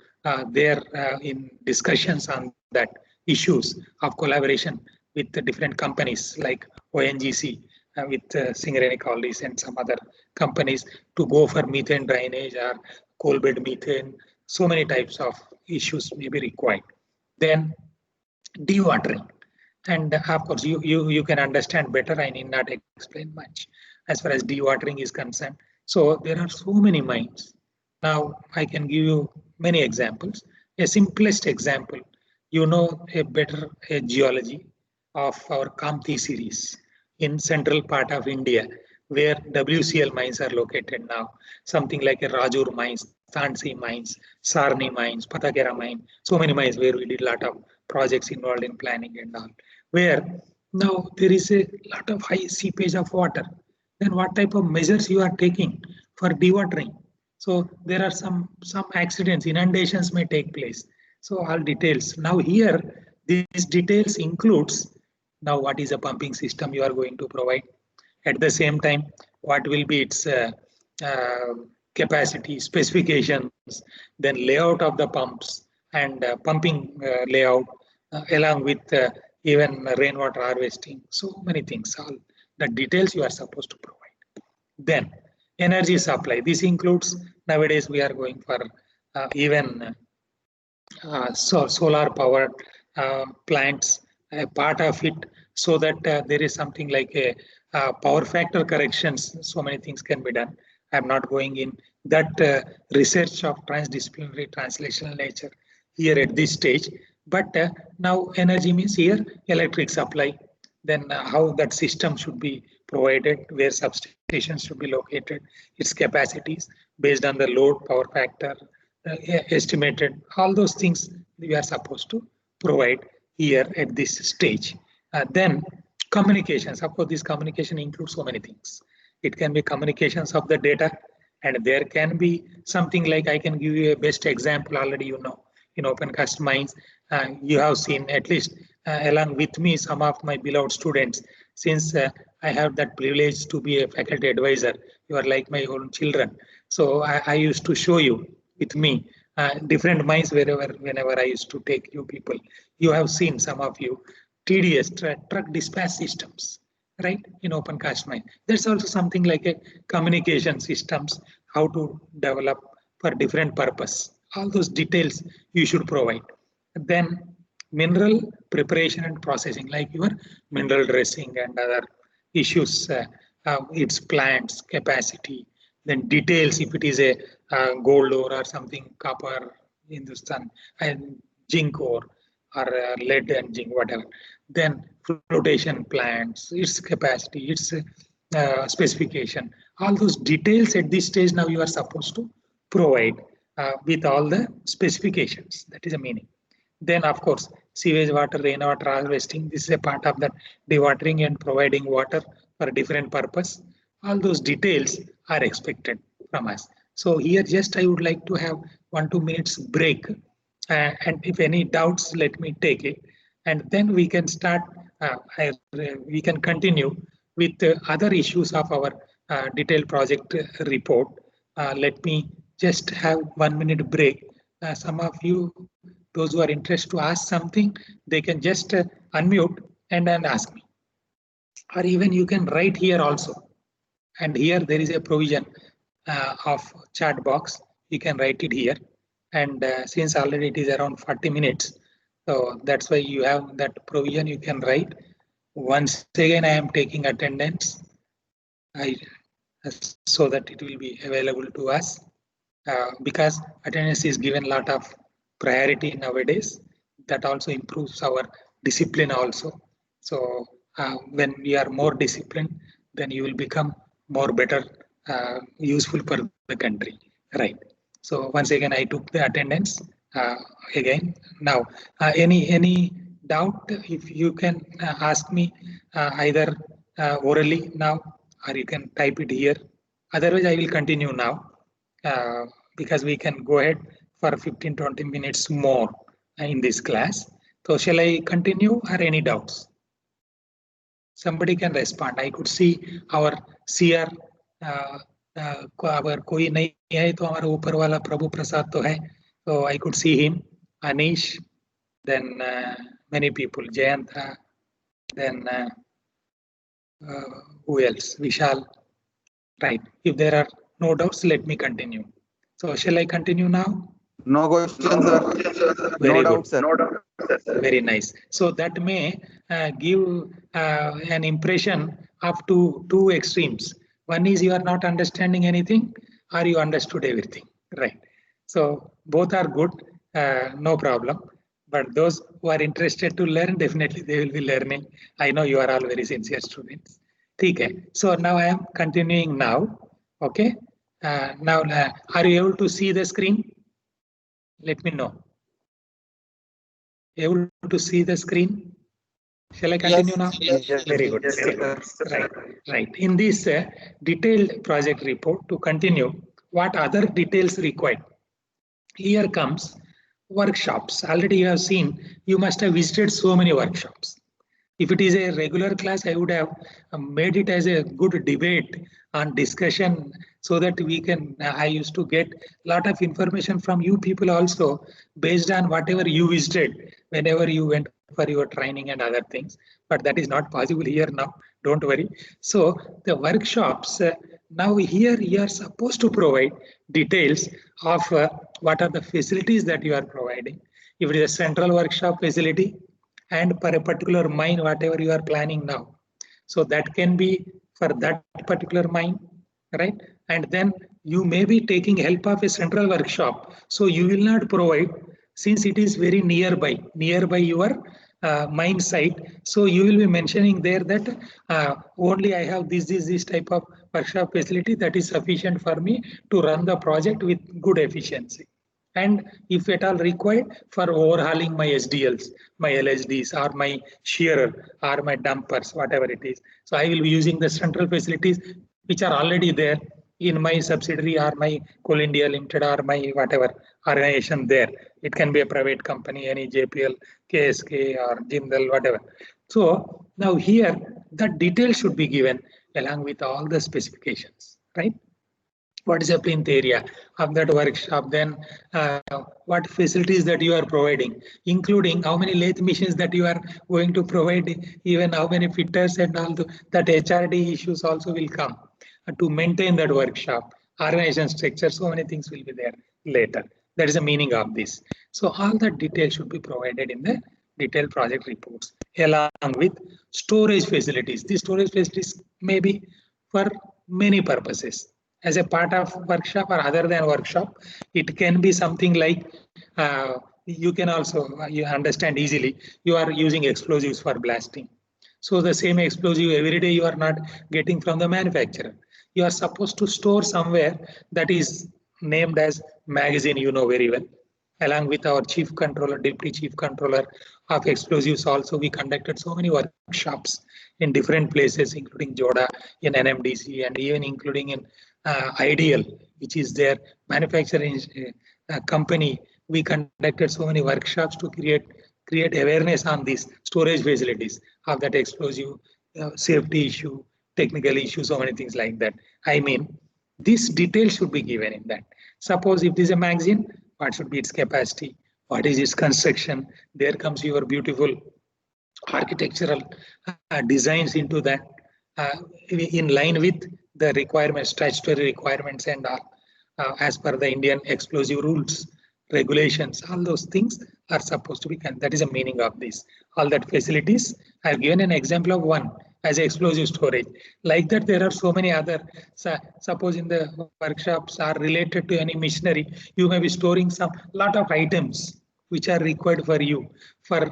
Speaker 1: there in discussions on that issues of collaboration with the different companies like ONGC, with Singareni Collieries and some other companies to go for methane drainage or coal bed methane. So many types of issues may be required. Then dewatering. And of course, you can understand better. I need not explain much as far as dewatering is concerned. So there are so many mines. Now I can give you many examples. A simplest example, you know a geology of our Kamti series in central part of India, where WCL mines are located now. Something like a Rajur mines, Tansi mines, Sarni mines, Patakera mine, so many mines where we did a lot of projects involved in planning and all, where now there is a lot of high seepage of water. Then what type of measures you are taking for dewatering? So there are some accidents, inundations may take place. So all details. Now here, these details includes now what is a pumping system you are going to provide. At the same time, what will be its capacity, specifications, then layout of the pumps and pumping layout, along with even rainwater harvesting. So many things, all the details you are supposed to provide. Then energy supply. This includes, nowadays we are going for even solar powered plants, a part of it, so that there is something like a power factor corrections. So many things can be done. I'm not going in that research of transdisciplinary translational nature here at this stage. But now energy means here electric supply, then how that system should be provided, where substations should be located, its capacities based on the load, power factor, estimated, all those things we are supposed to provide here at this stage. Then communications, of course, this communication includes so many things. It can be communications of the data, and there can be something like, I can give you a best example already, you know, in open cast mines, you have seen at least along with me some of my beloved students, since I have that privilege to be a faculty advisor. You are like my own children. So I used to show you with me different mines whenever I used to take you people. You have seen, some of you, TDS, truck dispatch systems, right, in open cast mine. That's also something like a communication systems, how to develop for different purpose. All those details you should provide. Then mineral preparation and processing, like your mineral dressing and other issues, its plants, capacity, then details if it is a gold ore or something, copper, Hindustan, and zinc ore, or lead and zinc, whatever. Then flotation plants, its capacity, its specification, all those details at this stage now you are supposed to provide with all the specifications. That is the meaning. Then of course, sewage water, rainwater harvesting, this is a part of that dewatering and providing water for a different purpose. All those details are expected from us. So here just I would like to have 1-2 minutes break. And if any doubts, let me take it. And then we can start, we can continue with other issues of our detailed project report. Let me just have 1 minute break. Some of you, those who are interested to ask something, they can just unmute and then ask me. Or even you can write here also. And here there is a provision of chat box. You can write it here. And since already it is around 40 minutes, so that's why you have that provision, you can write. Once again, I am taking attendance so that it will be available to us because attendance is given a lot of priority nowadays. That also improves our discipline also. So when we are more disciplined, then you will become more better, useful for the country, right? So once again, I took the attendance again. Now, any doubt? If you can ask me either orally now, or you can type it here. Otherwise, I will continue now because we can go ahead for 15-20 minutes more in this class. So shall I continue or any doubts? Somebody can respond. I could see our CR अगर कोई नहीं है तो हमारा ऊपर वाला प्रभु प्रसाद तो है, so I could see him, Anish, then many people, Jayanta, then who else, Vishal, right? If there are no doubts, let me continue. So shall I continue now?
Speaker 2: No questions, sir.
Speaker 1: Very
Speaker 2: No
Speaker 1: good.
Speaker 2: doubt, sir. No doubt, sir.
Speaker 1: Very nice. So that may give an impression of two extremes. One is you are not understanding anything, or you understood everything, right? So both are good, no problem. But those who are interested to learn, definitely they will be learning. I know you are all very sincere students. Okay. So now I am continuing now. Okay. Now, are you able to see the screen? Let me know. Able to see the screen? Shall I continue now?
Speaker 2: Yes,
Speaker 1: Very good.
Speaker 2: yes,
Speaker 1: Very good.
Speaker 2: sir.
Speaker 1: Right. In this detailed project report, to continue, what other details required? Here comes workshops. Already you have seen, you must have visited so many workshops. If it is a regular class, I would have made it as a good debate on discussion so that we can, I used to get a lot of information from you people also based on whatever you visited whenever you went for your training and other things. But that is not possible here now. Don't worry. So the workshops, now here you are supposed to provide details of what are the facilities that you are providing. If it is a central workshop facility, and for a particular mine, whatever you are planning now. So that can be for that particular mine, right? And then you may be taking help of a central workshop. So you will not provide, since it is very nearby your mine site. So you will be mentioning there that only I have this type of workshop facility that is sufficient for me to run the project with good efficiency. And if at all required for overhauling my SDLs, my LSDs, or my shearer, or my dumpers, whatever it is. So I will be using the central facilities which are already there in my subsidiary or my Coal India Limited or my whatever organization there. It can be a private company, any JPL, KSK, or Jindal, whatever. So now here, the details should be given along with all the specifications, right? What is the plinth area of that workshop, then what facilities that you are providing, including how many lathe machines that you are going to provide, even how many fitters and all that HRD issues also will come to maintain that workshop, organization structure, so many things will be there later. That is the meaning of this. So all that details should be provided in the detailed project reports along with storage facilities. These storage facilities may be for many purposes. As a part of workshop or other than workshop, it can be something like you can also you understand easily. You are using explosives for blasting. So the same explosive every day you are not getting from the manufacturer. You are supposed to store somewhere that is named as magazine, you know very well. Along with our chief controller, deputy chief controller of explosives also, we conducted so many workshops in different places, including Joda, in NMDC, and even including in Ideal, which is their manufacturing company. We conducted so many workshops to create awareness on these storage facilities of that explosive safety issue, technical issue, so many things like that. I mean, this detail should be given in that. Suppose if this is a magazine, what should be its capacity? What is its construction? There comes your beautiful architectural designs into that, in line with the requirements, statutory requirements and all, as per the Indian explosive rules, regulations, all those things are supposed to be, that is the meaning of this. All that facilities, I have given an example of one as explosive storage. Like that, there are so many other, suppose in the workshops are related to any machinery, you may be storing some lot of items which are required for you, for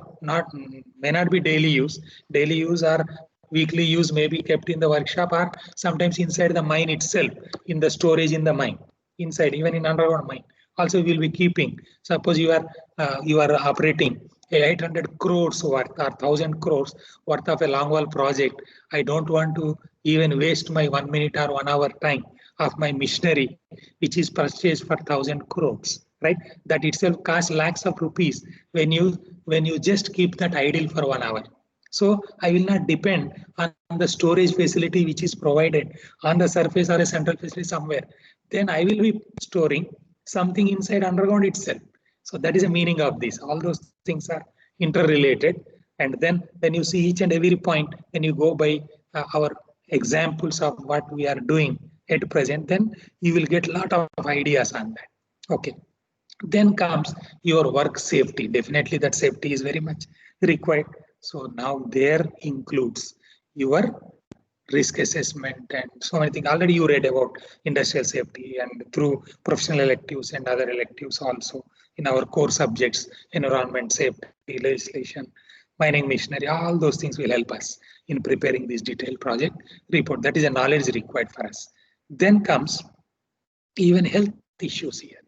Speaker 1: may not be daily use. Daily use or weekly use may be kept in the workshop or sometimes inside the mine itself, in the storage in the mine, inside, even in underground mine. Also, we will be keeping. Suppose you are operating 800 crores worth or 1000 crores worth of a long haul project. I don't want to even waste my 1 minute or 1 hour time of my machinery, which is purchased for 1000 crores, right? That itself costs lakhs of rupees when you just keep that idle for 1 hour. So I will not depend on the storage facility which is provided on the surface or a central facility somewhere. Then I will be storing something inside underground itself. So that is the meaning of this. All those things are interrelated. And then when you see each and every point, when you go by our examples of what we are doing at present, then you will get a lot of ideas on that. Okay. Then comes your work safety. Definitely that safety is very much required. So now there includes your risk assessment and so many things. Already you read about industrial safety and through professional electives and other electives also in our core subjects, environment, safety, legislation, mining machinery, all those things will help us in preparing this detailed project report. That is a knowledge required for us. Then comes even health issues here.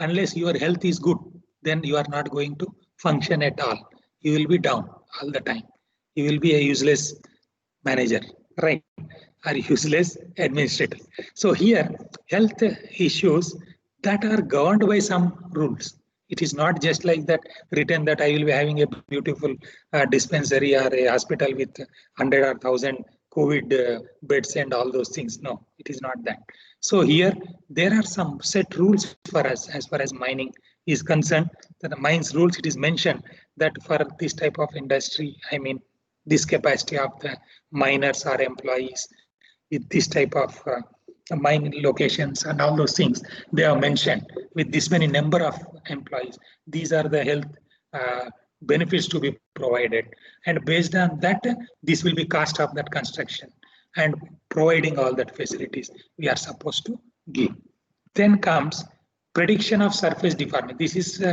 Speaker 1: Unless your health is good, then you are not going to function at all. You will be down all the time. You will be a useless manager, right? Or useless administrator. So here, health issues that are governed by some rules. It is not just like that written that I will be having a beautiful dispensary or a hospital with 100 or 1000 COVID beds and all those things. No, it is not that. So here, there are some set rules for us as far as mining is concerned. The mines rules, it is mentioned that for this type of industry, I mean, this capacity of the miners or employees with this type of mine locations and all those things, they are mentioned with this many number of employees. These are the health benefits to be provided. And based on that, this will be cost of that construction and providing all that facilities we are supposed to give. Then comes prediction of surface deformation. This is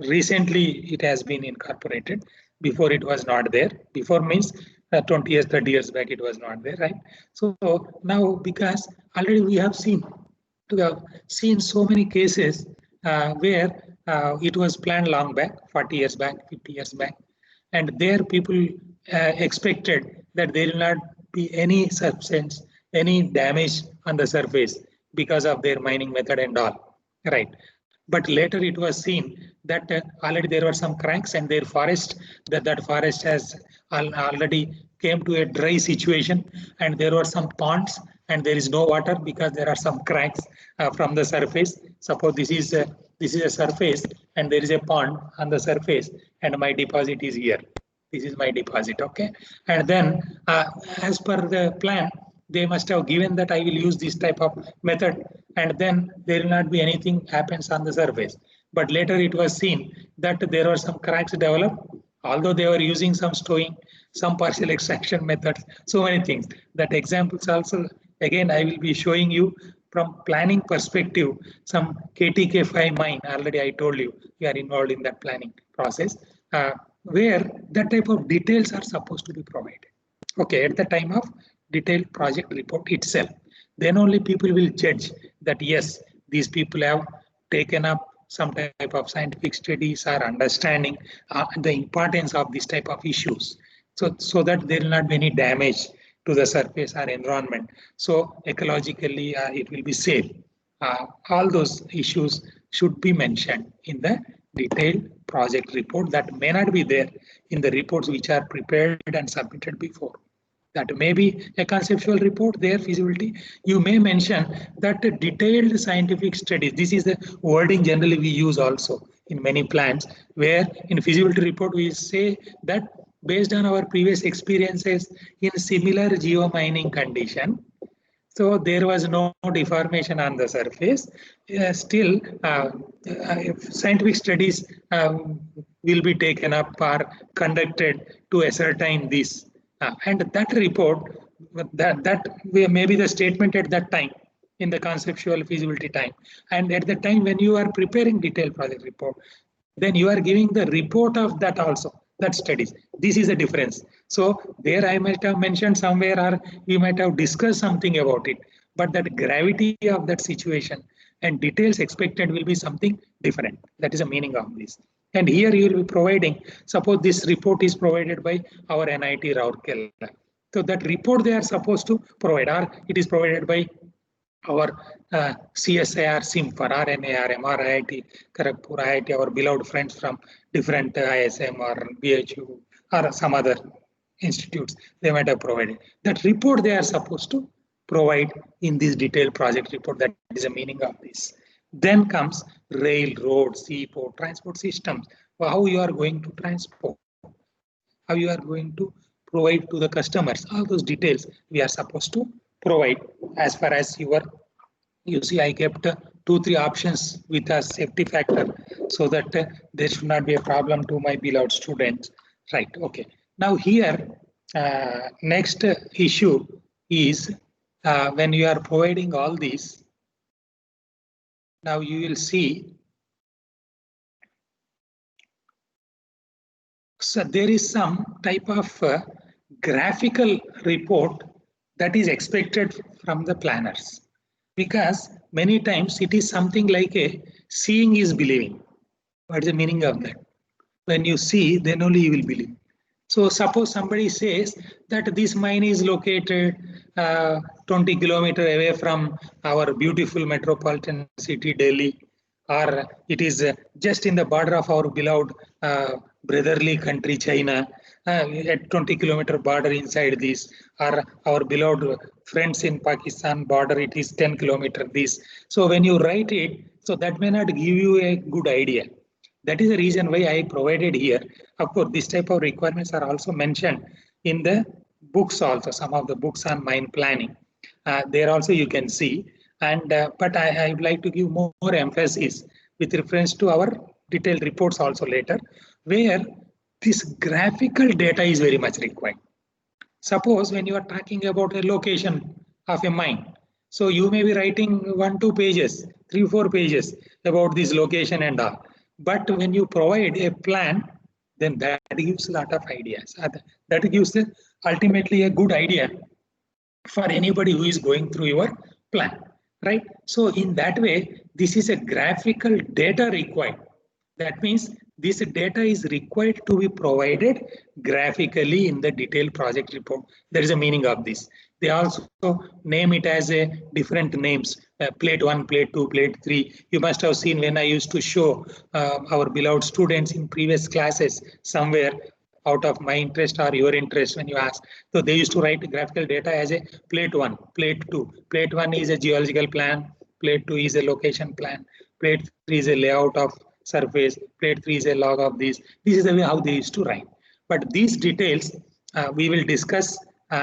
Speaker 1: recently it has been incorporated. Before it was not there. Before means 20 years, 30 years back it was not there, right? So now because already we have seen so many cases where it was planned long back, 40 years back, 50 years back, and there people expected that there will not be any substance, any damage on the surface because of their mining method and all, right? But later it was seen that already there were some cracks and their forest, that forest has already came to a dry situation and there were some ponds and there is no water because there are some cracks from the surface. Suppose this is a surface and there is a pond on the surface and my deposit is here. This is my deposit, okay? And then as per the plan, they must have given that I will use this type of method and then there will not be anything happens on the surface. But later it was seen that there were some cracks developed, although they were using some stowing, some partial extraction methods, so many things. That examples also, again, I will be showing you from planning perspective, some KTK5 mine, already I told you, we are involved in that planning process, where that type of details are supposed to be provided. Okay, at the time of detailed project report itself, then only people will judge that yes, these people have taken up some type of scientific studies or understanding the importance of this type of issues, so that there will not be any damage to the surface or environment. So ecologically, it will be safe. All those issues should be mentioned in the detailed project report that may not be there in the reports which are prepared and submitted before. That may be a conceptual report, their feasibility. You may mention that detailed scientific studies. This is the wording generally we use also in many plans, where in feasibility report we say that based on our previous experiences in similar geomining condition, so there was no deformation on the surface. Still, scientific studies will be taken up or conducted to ascertain this. And that report, that may be the statement at that time in the conceptual feasibility time. And at the time when you are preparing detailed project report, then you are giving the report of that also, that studies. This is the difference. So there I might have mentioned somewhere, or we might have discussed something about it, but that gravity of that situation and details expected will be something different. That is the meaning of this. And here you will be providing, suppose this report is provided by our NIT Rourkela. So that report they are supposed to provide, or it is provided by our CSIR, SIMFAR, RNARM, or IIT Kharagpur, IIT, our beloved friends from different ISM or BHU or some other institutes, they might have provided. That report they are supposed to provide in this detailed project report. That is the meaning of this. Then comes railroad, seaport, transport systems. How you are going to transport, how you are going to provide to the customers. All those details we are supposed to provide. As far as you see, I kept 2-3 options with a safety factor so that there should not be a problem to my beloved students. Right, okay. Now here, next issue is when you are providing all these, now you will see, so there is some type of graphical report that is expected from the planners, because many times it is something like a seeing is believing. What is the meaning of that? When you see, then only you will believe. So suppose somebody says that this mine is located 20 kilometers away from our beautiful metropolitan city, Delhi, or it is just in the border of our beloved brotherly country, China, at 20-kilometer border inside this, or our beloved friends in Pakistan border, it is 10 kilometers this. So when you write it, so that may not give you a good idea. That is the reason why I provided here. Of course, this type of requirements are also mentioned in the books also, some of the books on mine planning. There also you can see. And but I would like to give more emphasis with reference to our detailed reports also later, where this graphical data is very much required. Suppose when you are talking about a location of a mine, so you may be writing 1-2 pages, 3-4 pages about this location and all. But when you provide a plan, then that gives a lot of ideas. That gives ultimately a good idea for anybody who is going through your plan, right? So in that way, this is a graphical data required. That means this data is required to be provided graphically in the detailed project report. There is a meaning of this. They also name it as a different names, plate 1, plate 2, plate 3. You must have seen when I used to show our beloved students in previous classes somewhere, out of my interest or your interest when you ask. So they used to write graphical data as a plate 1, plate 2. Plate 1 is a geological plan, plate 2 is a location plan, plate 3 is a layout of surface, plate 3 is a log of this. This is the way how they used to write. But these details we will discuss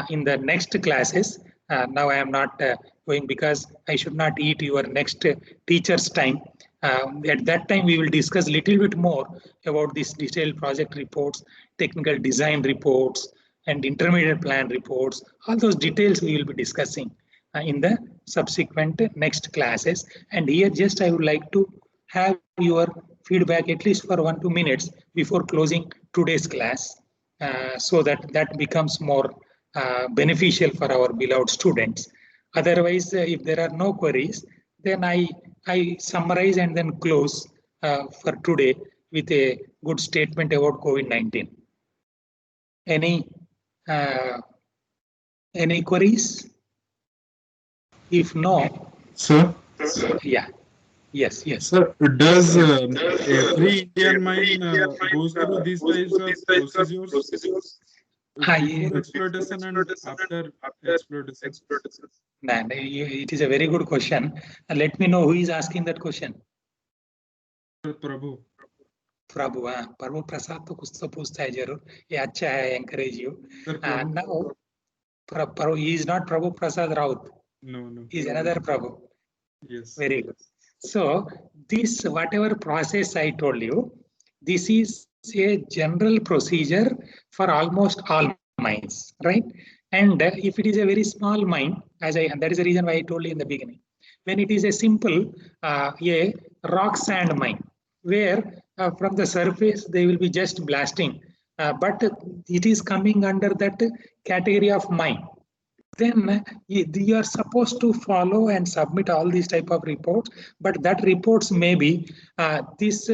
Speaker 1: in the next classes. Now I am not going because I should not eat your next teacher's time. At that time, we will discuss a little bit more about these detailed project reports, technical design reports, and intermediate plan reports. All those details we will be discussing in the subsequent next classes. And here just I would like to have your feedback at least for 1-2 minutes before closing today's class, so that becomes more beneficial for our beloved students. Otherwise, if there are no queries, then I summarize and then close for today with a good statement about COVID-19. Any queries? If no,
Speaker 4: Sir,
Speaker 1: yeah, yes.
Speaker 4: sir, does every Indian mine goes through these types of procedures before exploitation and after exploitation?
Speaker 1: Man, it is a very good question. Let me know who is asking that question.
Speaker 4: Prabhu.
Speaker 1: प्रभु, हाँ, प्रभु प्रसाद तो कुछ तो पूछता है जरूर. ये अच्छा है, encourage you. Now, Prabhu, he is not Prabhu Prasad Raut.
Speaker 4: No.
Speaker 1: He is another Prabhu.
Speaker 4: Yes.
Speaker 1: Very good. So this whatever process I told you, this is a general procedure for almost all mines, right? And if it is a very small mine, that is the reason why I told you in the beginning. When it is a simple a rock sand mine, where from the surface they will be just blasting, but it is coming under that category of mine. Then you are supposed to follow and submit all these type of reports, but that reports may be this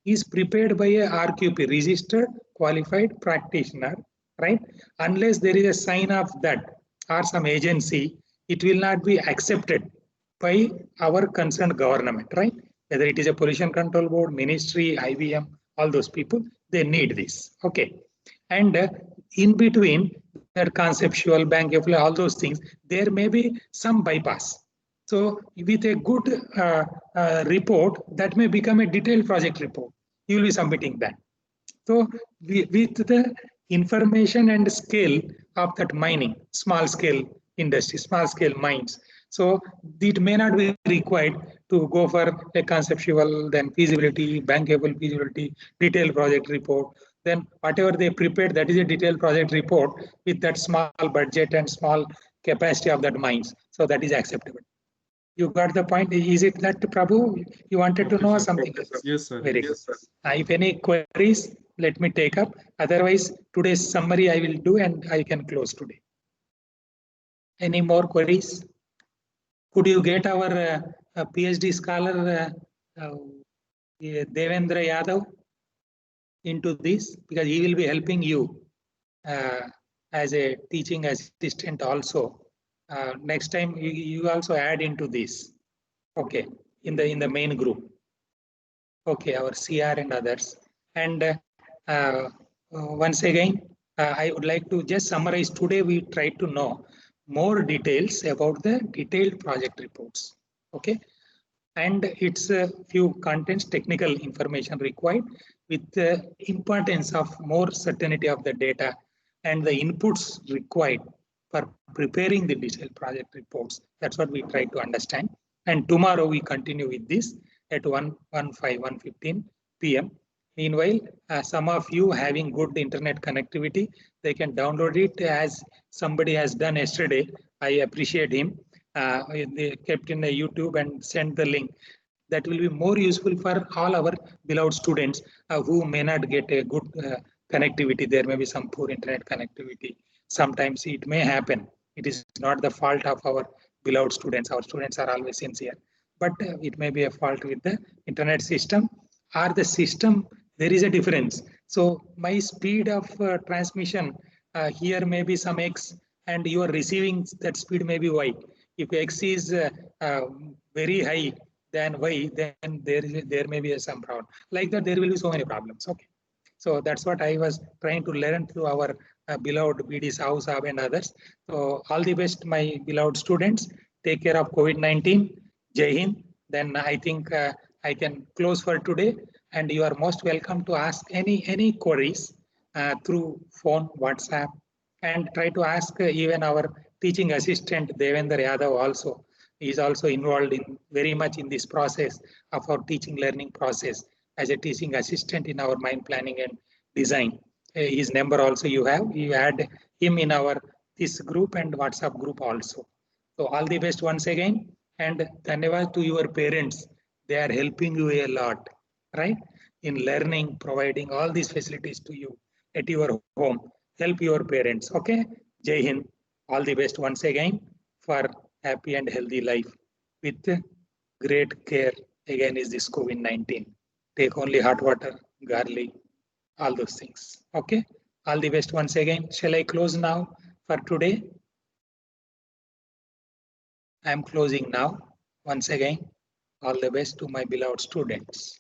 Speaker 1: is prepared by a RQP, registered qualified practitioner, right? Unless there is a sign of that or some agency, it will not be accepted by our concerned government, right? Whether it is a pollution control board, ministry, IBM, all those people, they need this. Okay. And in between that conceptual, bankable, all those things, there may be some bypass. So with a good report, that may become a detailed project report. You will be submitting that. So with the information and scale of that mining, small scale industry, small scale mines. So it may not be required to go for a conceptual, then feasibility, bankable feasibility, detailed project report. Then whatever they prepared, that is a detailed project report with that small budget and small capacity of that mines. So that is acceptable. You got the point? Is it that, Prabhu, you wanted to know something else?
Speaker 4: Yes, sir.
Speaker 1: Very good. If any queries, let me take up. Otherwise, today's summary I will do and I can close today. Any more queries? Could you get our PhD scholar Devendra Yadav into this? Because he will be helping you as a teaching assistant also. Next time you also add into this. Okay, in the main group. Okay, our CR and others. And once again, I would like to just summarize. Today we try to know more details about the detailed project reports. Okay, and it's a few contents, technical information required with the importance of more certainty of the data and the inputs required for preparing the detailed project reports. That's what we try to understand. And tomorrow we continue with this at 1:15 p.m. Meanwhile, some of you having good internet connectivity, they can download it as somebody has done yesterday. I appreciate him. They kept in the YouTube and sent the link. That will be more useful for all our beloved students who may not get a good connectivity. There may be some poor internet connectivity. Sometimes it may happen. It is not the fault of our beloved students. Our students are always sincere. But it may be a fault with the internet system or the system. There is a difference. So my speed of transmission here may be some X and you are receiving that speed may be Y. If X is very high than Y, then there may be some problem. Like that, there will be so many problems. Okay. So that's what I was trying to learn through our beloved BD Sahu Saab and others. So all the best, my beloved students. Take care of COVID-19. Jai Hind. Then I think I can close for today. And you are most welcome to ask any queries through phone, WhatsApp, and try to ask even our teaching assistant Devendra Yadav also. He is also involved in very much in this process of our teaching learning process as a teaching assistant in our mind planning and design. His number also you have. You add him in our this group and WhatsApp group also. So all the best once again, and dhanyavad to your parents. They are helping you a lot, right? In learning, providing all these facilities to you at your home. Help your parents. Okay. Jai Hind. All the best once again for happy and healthy life with great care against this COVID-19. Take only hot water, garlic, all those things. Okay. All the best once again. Shall I close now for today? I am closing now. Once again, all the best to my beloved students.